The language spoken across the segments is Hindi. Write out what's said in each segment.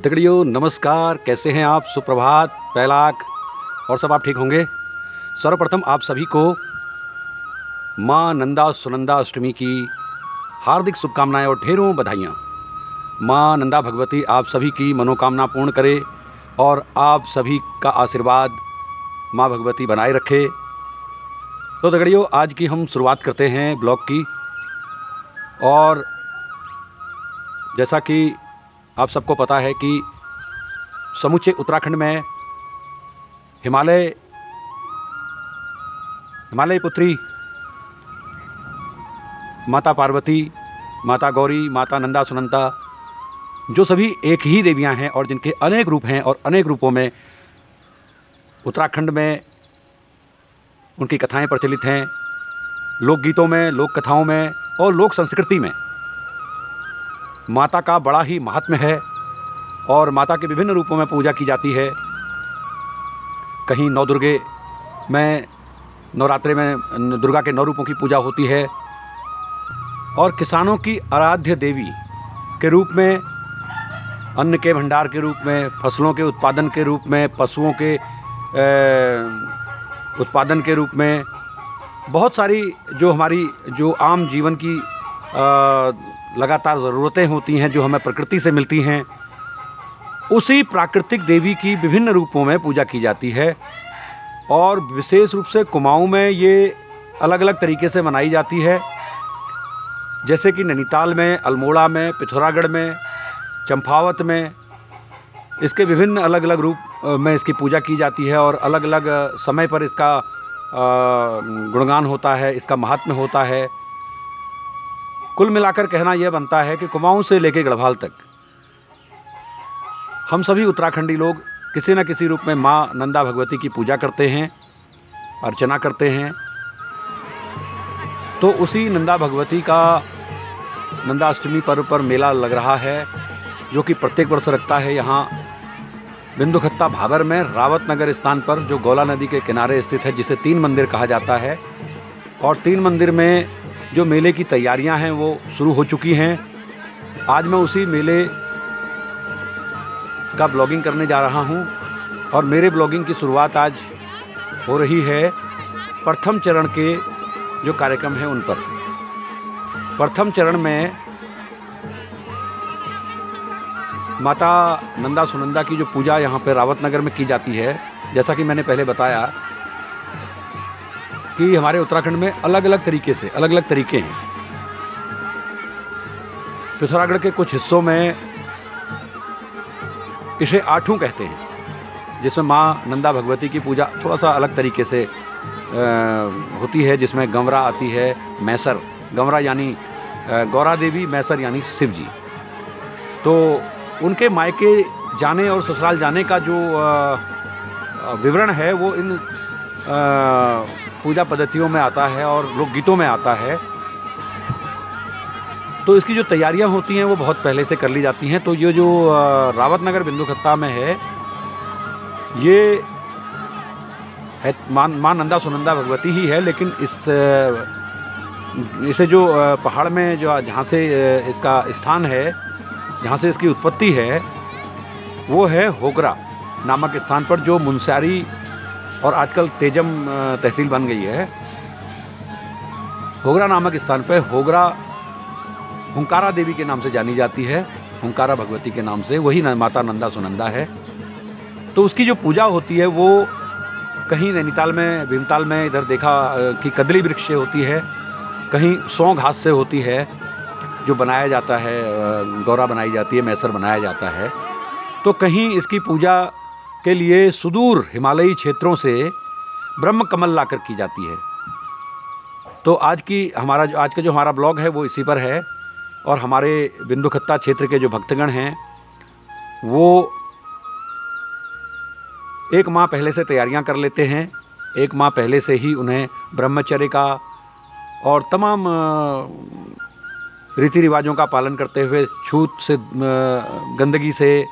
दगड़ियों नमस्कार, कैसे हैं आप? सुप्रभात, पैलाक और सब आप ठीक होंगे। सर्वप्रथम आप सभी को माँ नंदा सुनंदा अष्टमी की हार्दिक शुभकामनाएं और ढेरों बधाइयाँ। माँ नंदा भगवती आप सभी की मनोकामना पूर्ण करे और आप सभी का आशीर्वाद माँ भगवती बनाए रखे। तो दगड़ियों आज की हम शुरुआत करते हैं ब्लॉग की। और जैसा कि आप सबको पता है कि समूचे उत्तराखंड में हिमालय पुत्री माता पार्वती, माता गौरी, माता नंदा सुनंदा जो सभी एक ही देवियां हैं और जिनके अनेक रूप हैं और अनेक रूपों में उत्तराखंड में उनकी कथाएं प्रचलित हैं। लोकगीतों में, लोक कथाओं में और लोक संस्कृति में माता का बड़ा ही महात्म्य है और माता के विभिन्न रूपों में पूजा की जाती है। कहीं नौ दुर्गे में नवरात्रे में दुर्गा के 9 रूपों की पूजा होती है और किसानों की आराध्य देवी के रूप में, अन्न के भंडार के रूप में, फसलों के उत्पादन के रूप में, पशुओं के उत्पादन के रूप में, बहुत सारी जो हमारी जो आम जीवन की लगातार ज़रूरतें होती हैं जो हमें प्रकृति से मिलती हैं, उसी प्राकृतिक देवी की विभिन्न रूपों में पूजा की जाती है। और विशेष रूप से कुमाऊं में ये अलग अलग तरीके से मनाई जाती है, जैसे कि नैनीताल में, अल्मोड़ा में, पिथौरागढ़ में, चंपावत में इसके विभिन्न अलग अलग रूप में इसकी पूजा की जाती है और अलग अलग समय पर इसका गुणगान होता है, इसका महात्म्य होता है। कुल मिलाकर कहना यह बनता है कि कुमाऊं से लेकर गढ़वाल तक हम सभी उत्तराखंडी लोग किसी न किसी रूप में माँ नंदा भगवती की पूजा करते हैं, अर्चना करते हैं। तो उसी नंदा भगवती का नंदा अष्टमी पर्व पर मेला लग रहा है जो कि प्रत्येक वर्ष लगता है यहाँ बिंदुखत्ता भाबर में रावत नगर स्थान पर, जो गौला नदी के किनारे स्थित है, जिसे 3 मंदिर कहा जाता है। और 3 मंदिर में जो मेले की तैयारियां हैं वो शुरू हो चुकी हैं। आज मैं उसी मेले का ब्लॉगिंग करने जा रहा हूं और मेरे ब्लॉगिंग की शुरुआत आज हो रही है प्रथम चरण के जो कार्यक्रम हैं उन पर। प्रथम चरण में माता नंदा सुनंदा की जो पूजा यहाँ पे रावत नगर में की जाती है, जैसा कि मैंने पहले बताया कि हमारे उत्तराखंड में अलग अलग तरीके हैं। पिथौरागढ़ के कुछ हिस्सों में इसे आठू कहते हैं, जिसमें माँ नंदा भगवती की पूजा थोड़ा सा अलग तरीके से होती है, जिसमें गंवरा आती है, मैसर, गंवरा यानी गौरा देवी, मैसर यानी शिव जी। तो उनके मायके जाने और ससुराल जाने का जो विवरण है वो इन पूजा पद्धतियों में आता है और लोकगीतों में आता है। तो इसकी जो तैयारियां होती हैं वो बहुत पहले से कर ली जाती हैं। तो ये जो रावत नगर बिंदुखत्ता में है, ये है माँ नंदा सुनंदा भगवती ही है, लेकिन इसे जो पहाड़ में जो जहाँ से इसका स्थान है, जहाँ से इसकी उत्पत्ति है, वो है होगरा नामक स्थान पर, जो मुनस्यारी और आजकल तेजम तहसील बन गई है। होगरा नामक स्थान पर होगरा हुंकारा देवी के नाम से जानी जाती है, हुंकारा भगवती के नाम से, वही माता नंदा सुनंदा है। तो उसकी जो पूजा होती है वो कहीं नैनीताल में, भीमताल में इधर देखा कि कदली वृक्ष से होती है, कहीं सौ घास से होती है, जो बनाया जाता है, गौरा बनाई जाती है, मैसर बनाया जाता है। तो कहीं इसकी पूजा के लिए सुदूर हिमालयी क्षेत्रों से ब्रह्म कमल लाकर की जाती है। तो आज का जो हमारा ब्लॉग है वो इसी पर है। और हमारे बिंदुखत्ता क्षेत्र के जो भक्तगण हैं वो 1 माह पहले से तैयारियां कर लेते हैं। 1 माह पहले से ही उन्हें ब्रह्मचर्य का और तमाम रीति रिवाजों का पालन करते हुए, छूत से, गंदगी से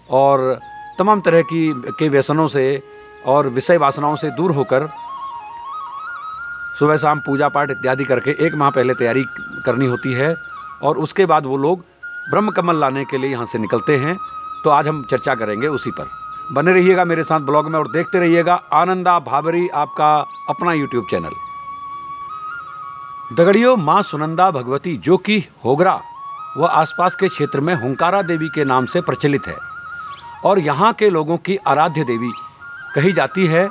और तमाम तरह के व्यसनों से और विषय वासनाओं से दूर होकर सुबह शाम पूजा पाठ इत्यादि करके 1 माह पहले तैयारी करनी होती है। और उसके बाद वो लोग ब्रह्म कमल लाने के लिए यहाँ से निकलते हैं। तो आज हम चर्चा करेंगे उसी पर। बने रहिएगा मेरे साथ ब्लॉग में और देखते रहिएगा आनंदा भाबरी, आपका अपना यूट्यूब चैनल। दगड़ियों, माँ सुनंदा भगवती जो कि होगरा व आसपास के क्षेत्र में हुंकारा देवी के नाम से प्रचलित है और यहाँ के लोगों की आराध्य देवी कही जाती है।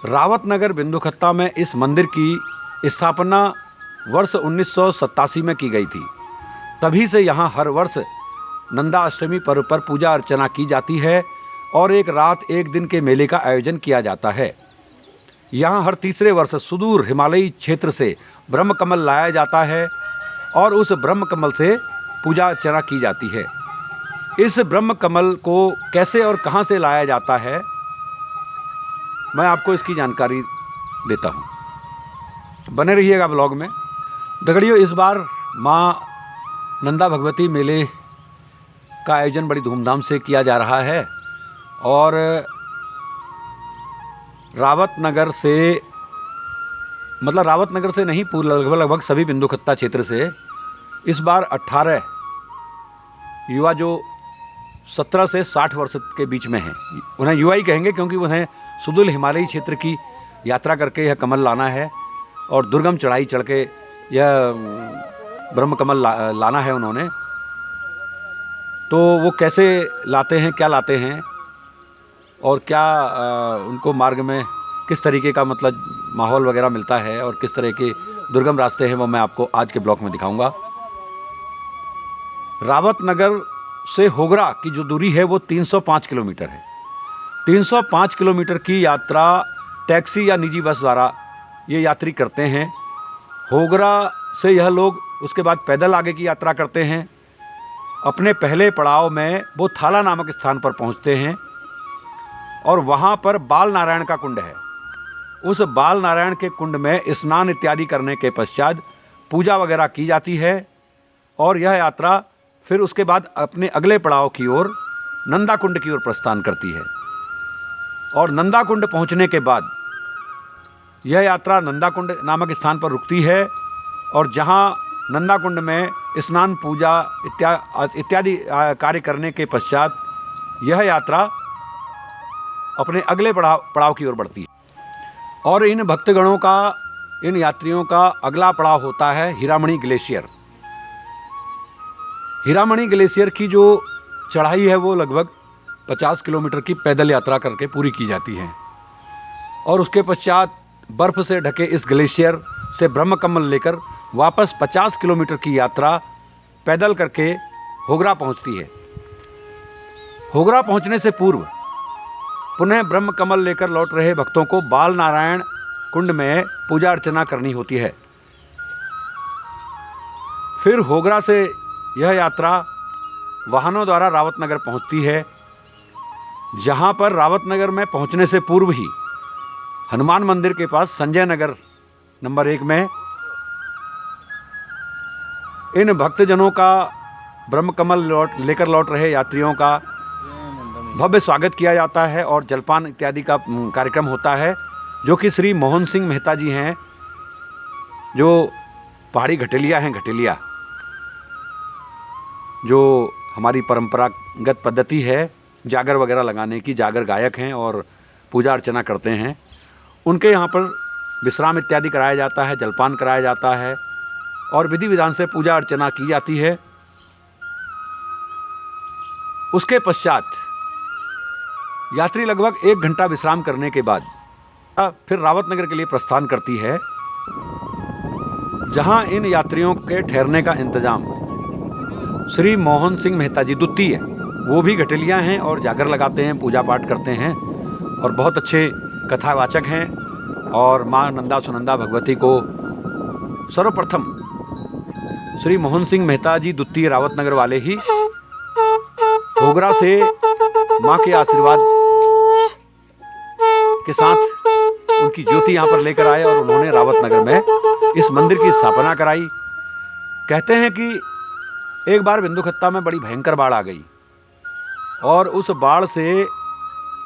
रावतनगर बिंदुखत्ता में इस मंदिर की स्थापना वर्ष 1987 में की गई थी। तभी से यहाँ हर वर्ष नंदा अष्टमी पर्व पर पूजा अर्चना की जाती है और एक रात एक दिन के मेले का आयोजन किया जाता है। यहाँ हर तीसरे वर्ष सुदूर हिमालयी क्षेत्र से ब्रह्म कमल लाया जाता है और उस ब्रह्म कमल से पूजा अर्चना की जाती है। इस ब्रह्म कमल को कैसे और कहाँ से लाया जाता है, मैं आपको इसकी जानकारी देता हूँ। बने रहिएगा ब्लॉग में। दगड़ियों, इस बार माँ नंदा भगवती मेले का आयोजन बड़ी धूमधाम से किया जा रहा है और रावतनगर से, मतलब रावतनगर से नहीं, लगभग सभी बिंदुखत्ता क्षेत्र से इस बार 18 युवा जो 17 से 60 वर्ष के बीच में हैं, उन्हें युवा ही कहेंगे क्योंकि उन्हें सुदूर हिमालयी क्षेत्र की यात्रा करके यह कमल लाना है और दुर्गम चढ़ाई चढ़ के यह ब्रह्म कमल लाना है उन्होंने। तो वो कैसे लाते हैं, क्या लाते हैं और क्या उनको मार्ग में किस तरीके का मतलब माहौल वगैरह मिलता है और किस तरह के दुर्गम रास्ते हैं, वो मैं आपको आज के ब्लॉग में दिखाऊंगा। रावतनगर से होगरा की जो दूरी है वो 305 किलोमीटर है। 305 किलोमीटर की यात्रा टैक्सी या निजी बस द्वारा ये यात्री करते हैं। होगरा से यह लोग उसके बाद पैदल आगे की यात्रा करते हैं। अपने पहले पड़ाव में वो थाला नामक स्थान पर पहुंचते हैं और वहां पर बाल नारायण का कुंड है। उस बाल नारायण के कुंड में स्नान इत्यादि करने के पश्चात पूजा वगैरह की जाती है और यह यात्रा फिर उसके बाद अपने अगले पड़ाव की ओर नंदा कुंड की ओर प्रस्थान करती है। और नंदा कुंड पहुंचने के बाद यह यात्रा नंदा कुंड नामक स्थान पर रुकती है और जहां नंदा कुंड में स्नान, पूजा इत्यादि कार्य करने के पश्चात यह यात्रा अपने अगले पड़ाव की ओर बढ़ती है। और इन भक्तगणों का, इन यात्रियों का अगला पड़ाव होता है हीरामणि ग्लेशियर। हीरामणि ग्लेशियर की जो चढ़ाई है वो लगभग 50 किलोमीटर की पैदल यात्रा करके पूरी की जाती है और उसके पश्चात बर्फ़ से ढके इस ग्लेशियर से ब्रह्म कमल लेकर वापस 50 किलोमीटर की यात्रा पैदल करके होगरा पहुंचती है। होगरा पहुंचने से पूर्व पुनः ब्रह्म कमल लेकर लौट रहे भक्तों को बाल नारायण कुंड में पूजा अर्चना करनी होती है। फिर होगरा से यह यात्रा वाहनों द्वारा रावतनगर पहुंचती है, जहां पर रावतनगर में पहुंचने से पूर्व ही हनुमान मंदिर के पास संजय नगर नंबर 1 में इन भक्तजनों का, ब्रह्म कमल लेकर लौट रहे यात्रियों का भव्य स्वागत किया जाता है और जलपान इत्यादि का कार्यक्रम होता है, जो कि श्री मोहन सिंह मेहता जी हैं, जो पहाड़ी घटेलिया हैं, घटेलिया जो हमारी परंपरागत पद्धति है जागर वगैरह लगाने की, जागर गायक हैं और पूजा अर्चना करते हैं। उनके यहाँ पर विश्राम इत्यादि कराया जाता है, जलपान कराया जाता है और विधि विधान से पूजा अर्चना की जाती है। उसके पश्चात यात्री लगभग 1 घंटा विश्राम करने के बाद फिर रावतनगर के लिए प्रस्थान करती है, जहां इन यात्रियों के ठहरने का इंतजाम श्री मोहन सिंह मेहता जी द्वितीय, वो भी घटेलिया हैं और जागर लगाते हैं, पूजा पाठ करते हैं और बहुत अच्छे कथावाचक हैं। और माँ नंदा सुनंदा भगवती को सर्वप्रथम श्री मोहन सिंह मेहता जी द्वितीय रावतनगर वाले ही होगरा से माँ के आशीर्वाद के साथ उनकी ज्योति यहाँ पर लेकर आए और उन्होंने रावतनगर में इस मंदिर की स्थापना कराई। कहते हैं कि एक बार बिंदुखत्ता में बड़ी भयंकर बाढ़ आ गई और उस बाढ़ से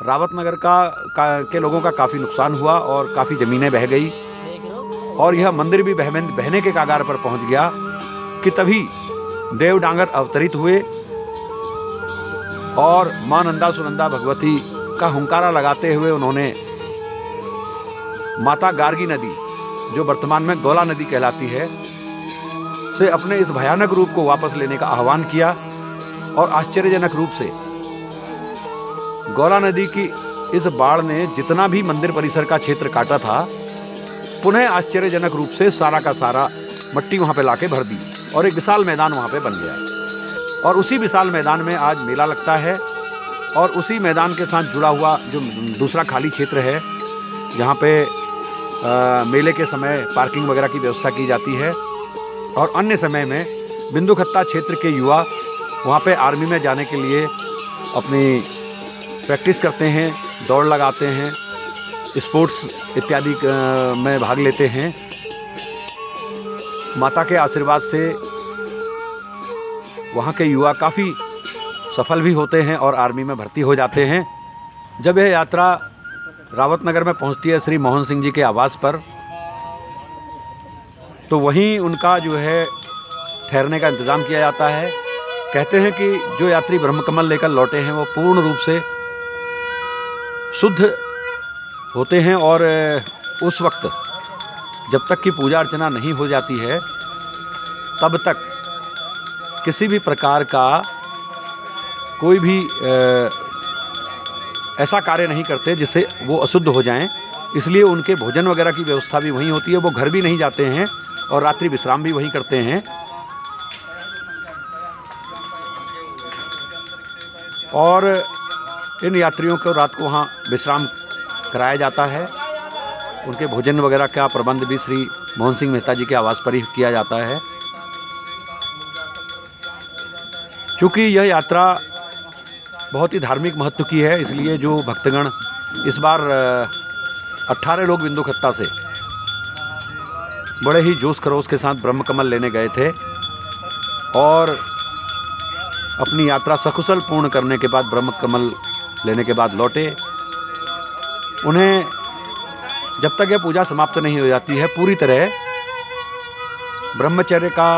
रावतनगर के लोगों का काफ़ी नुकसान हुआ और काफ़ी ज़मीनें बह गई और यह मंदिर भी बहने के कागार पर पहुंच गया कि तभी देव डांगर अवतरित हुए और माँ नंदा सुनंदा भगवती का हुंकारा लगाते हुए उन्होंने माता गार्गी नदी, जो वर्तमान में गौला नदी कहलाती है, से अपने इस भयानक रूप को वापस लेने का आह्वान किया। और आश्चर्यजनक रूप से गौला नदी की इस बाढ़ ने जितना भी मंदिर परिसर का क्षेत्र काटा था, पुनः आश्चर्यजनक रूप से सारा का सारा मट्टी वहाँ पे लाके भर दी और एक विशाल मैदान वहाँ पे बन गया। और उसी विशाल मैदान में आज मेला लगता है और उसी मैदान के साथ जुड़ा हुआ जो दूसरा खाली क्षेत्र है, जहाँ पे मेले के समय पार्किंग वगैरह की व्यवस्था की जाती है और अन्य समय में बिंदुखत्ता क्षेत्र के युवा वहाँ पे आर्मी में जाने के लिए अपनी प्रैक्टिस करते हैं, दौड़ लगाते हैं, स्पोर्ट्स इत्यादि में भाग लेते हैं। माता के आशीर्वाद से वहाँ के युवा काफ़ी सफल भी होते हैं और आर्मी में भर्ती हो जाते हैं। जब यह यात्रा रावतनगर में पहुँचती है श्री मोहन सिंह जी के आवास पर, तो वहीं उनका जो है ठहरने का इंतज़ाम किया जाता है। कहते हैं कि जो यात्री ब्रह्मकमल लेकर लौटे हैं वो पूर्ण रूप से शुद्ध होते हैं और उस वक्त जब तक कि पूजा अर्चना नहीं हो जाती है तब तक किसी भी प्रकार का कोई भी ऐसा कार्य नहीं करते जिससे वो अशुद्ध हो जाएं। इसलिए उनके भोजन वगैरह की व्यवस्था भी वहीं होती है, वो घर भी नहीं जाते हैं और रात्रि विश्राम भी वहीं करते हैं। और इन यात्रियों को रात को वहाँ विश्राम कराया जाता है। उनके भोजन वगैरह का प्रबंध भी श्री मोहन सिंह मेहता जी के आवास पर ही किया जाता है। चूँकि यह यात्रा बहुत ही धार्मिक महत्व की है, इसलिए जो भक्तगण इस बार 18 लोग बिंदुखत्ता से बड़े ही जोश खरोश के साथ ब्रह्मकमल लेने गए थे और अपनी यात्रा सकुशल पूर्ण करने के बाद ब्रह्मकमल लेने के बाद लौटे। उन्हें जब तक यह पूजा समाप्त नहीं हो जाती है पूरी तरह ब्रह्मचर्य का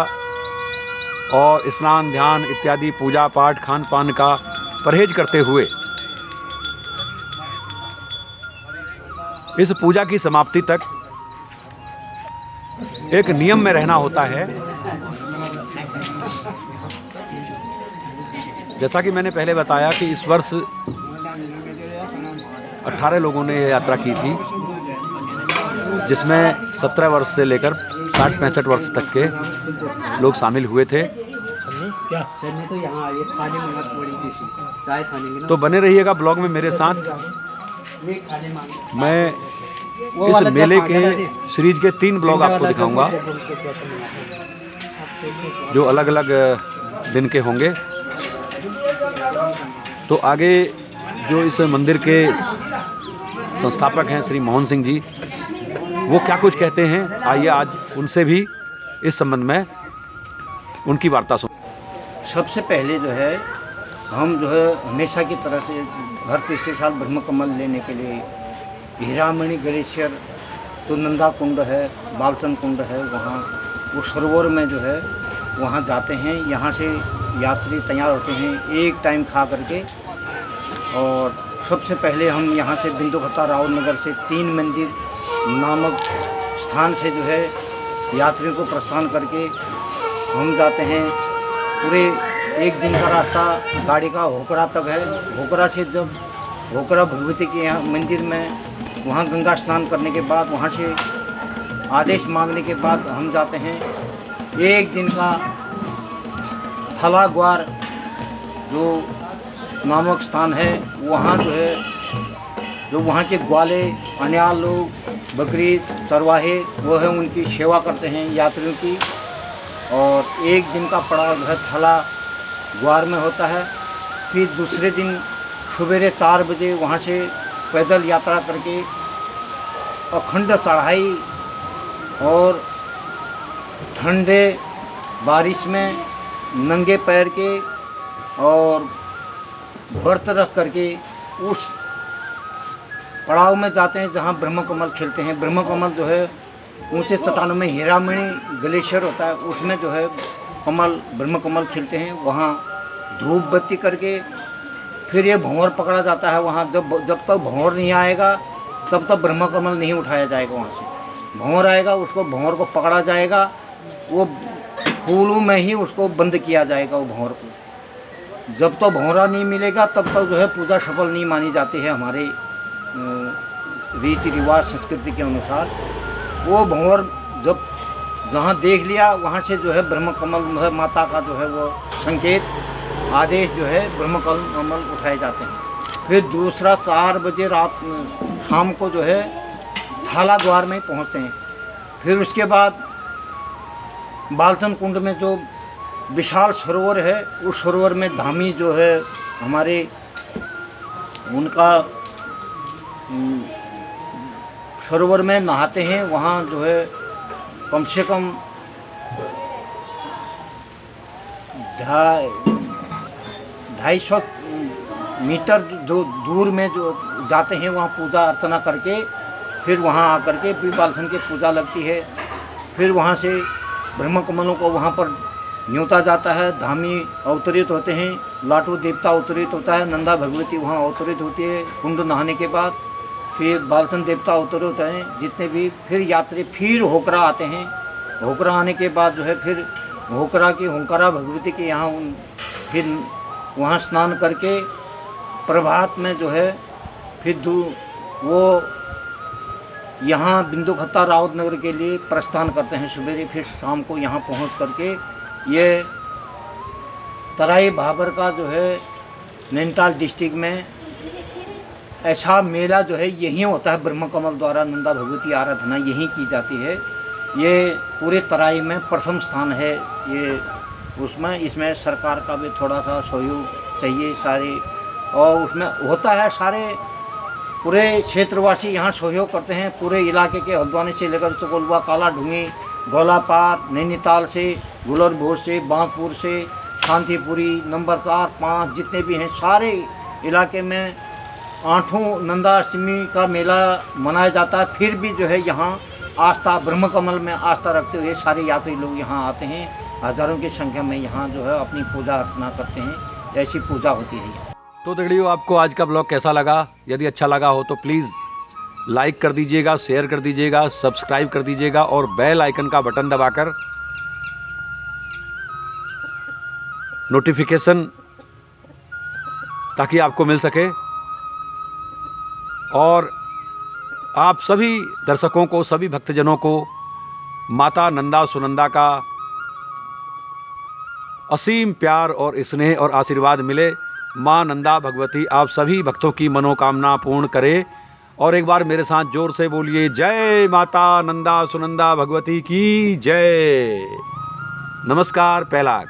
और स्नान ध्यान इत्यादि पूजा पाठ खान पान का परहेज करते हुए इस पूजा की समाप्ति तक एक नियम में रहना होता है। जैसा कि मैंने पहले बताया कि इस वर्ष 18 लोगों ने यह यात्रा की थी, जिसमें 17 वर्ष से लेकर 60-65 वर्ष तक के लोग शामिल हुए थे। तो बने रहिएगा ब्लॉग में मेरे साथ। मैं इस मेले के सीरीज के 3 ब्लॉग आपको दिखाऊंगा जो अलग अलग दिन के होंगे। तो आगे जो इस मंदिर के संस्थापक हैं श्री मोहन सिंह जी, वो क्या कुछ कहते हैं, आइए आज उनसे भी इस संबंध में उनकी वार्ता सुन। सबसे पहले जो है हम जो है हमेशा की तरह से हर तीसरे साल ब्रह्मकमल लेने के लिए हीरामणि ग्लेशियर, तो नंदा कुंड है, बालचंद कुंड है, वहाँ वो सरोवर में जो है वहाँ जाते हैं। यहाँ से यात्री तैयार होते हैं एक टाइम खा करके। और सबसे पहले हम यहाँ से बिंदुखत्ता रावतनगर से 3 मंदिर नामक स्थान से जो है यात्रियों को प्रस्थान करके हम जाते हैं। पूरे एक दिन का रास्ता गाड़ी का होकरा तक है। होकरा से जब होकरा भगवती के यहाँ मंदिर में वहाँ गंगा स्नान करने के बाद वहाँ से आदेश मांगने के बाद हम जाते हैं एक दिन का थला ग्वार जो नामक स्थान है। वहाँ जो है जो वहाँ के ग्वाले अन्याल लोग बकरी चरवाहे वो है उनकी सेवा करते हैं यात्रियों की। और एक दिन का पड़ाव जो है थला ग्वार में होता है। फिर दूसरे दिन सवेरे 4 बजे वहाँ से पैदल यात्रा करके अखंड चढ़ाई और ठंडे बारिश में नंगे पैर के और व्रत रख करके उस पड़ाव में जाते हैं जहाँ ब्रह्मकमल खिलते हैं। ब्रह्मकमल जो है ऊंचे चट्टानों में हीरामणि ग्लेशियर होता है, उसमें जो है कमल ब्रह्मकमल खिलते हैं। वहाँ धूप बत्ती करके फिर ये भंवर पकड़ा जाता है वहाँ। जब तक भंवर नहीं आएगा तब तक ब्रह्म कमल नहीं उठाया जाएगा वहाँ से। भंवर आएगा, उसको भंवर को पकड़ा जाएगा, वो फूलों में ही उसको बंद किया जाएगा वो भंवर को। जब तक भंवरा नहीं मिलेगा तब तक जो है पूजा सफल नहीं मानी जाती है हमारे रीति रिवाज संस्कृति के अनुसार। वो भंवर जब जहाँ देख लिया वहाँ से जो है ब्रह्म कमल माता का जो है वो संकेत आदेश जो है ब्रह्म कमल उठाए जाते हैं। फिर दूसरा 4 बजे रात शाम को जो है थाला द्वार में पहुँचते हैं। फिर उसके बाद बालसन कुंड में जो विशाल सरोवर है उस सरोवर में धामी जो है हमारे उनका सरोवर में नहाते हैं। वहाँ जो है कम से कम 250 मीटर दूर में जो जाते हैं वहाँ पूजा अर्चना करके फिर वहाँ आकर के फिर बालसन की पूजा लगती है। फिर वहाँ से ब्रह्म कमलों को वहाँ पर न्योता जाता है। धामी अवतरित होते हैं, लाटू देवता अवतरित होता है, नंदा भगवती वहाँ अवतरित होती है। कुंड नहाने के बाद फिर बालसन देवता अवतरित होते हैं जितने भी। फिर यात्री फिर होकरा आते हैं। होकरा आने के बाद जो है फिर होकरा की होकरा भगवती के यहाँ फिर वहाँ स्नान करके प्रभात में जो है फिर वो यहाँ बिंदुखत्ता रावत नगर के लिए प्रस्थान करते हैं सवेरे। फिर शाम को यहाँ पहुँच करके ये तराई भाबर का जो है नैनीताल डिस्ट्रिक्ट में ऐसा मेला जो है यहीं होता है। ब्रह्म कमल द्वारा नंदा भगवती आराधना यहीं की जाती है। ये पूरे तराई में प्रथम स्थान है ये उसमें। इसमें सरकार का भी थोड़ा सा सहयोग चाहिए सारे, और उसमें होता है सारे पूरे क्षेत्रवासी यहाँ सहयोग करते हैं। पूरे इलाके के हल्द्वानी से लेकर चकोलवा, काला ढूंगी, गोलापार, नैनीताल से, गुलरभोर से, बांकपुर से, शांतिपुरी, नंबर 4, 5 जितने भी हैं सारे इलाके में 8 नंदाष्टमी का मेला मनाया जाता है। फिर भी जो है यहाँ आस्था ब्रह्म कमल में आस्था रखते हुए सारे यात्री लोग यहाँ आते हैं। हज़ारों की संख्या में यहाँ जो है अपनी पूजा अर्चना करते हैं। ऐसी पूजा होती है। तो दगड़ियों, आपको आज का ब्लॉग कैसा लगा? यदि अच्छा लगा हो तो प्लीज़ लाइक कर दीजिएगा, शेयर कर दीजिएगा, सब्सक्राइब कर दीजिएगा और बेल आइकन का बटन दबाकर नोटिफिकेशन ताकि आपको मिल सके। और आप सभी दर्शकों को, सभी भक्तजनों को माता नंदा सुनंदा का असीम प्यार और स्नेह और आशीर्वाद मिले। माँ नंदा भगवती आप सभी भक्तों की मनोकामना पूर्ण करे। और एक बार मेरे साथ जोर से बोलिए, जय माता नंदा सुनंदा भगवती की जय। नमस्कार। पहला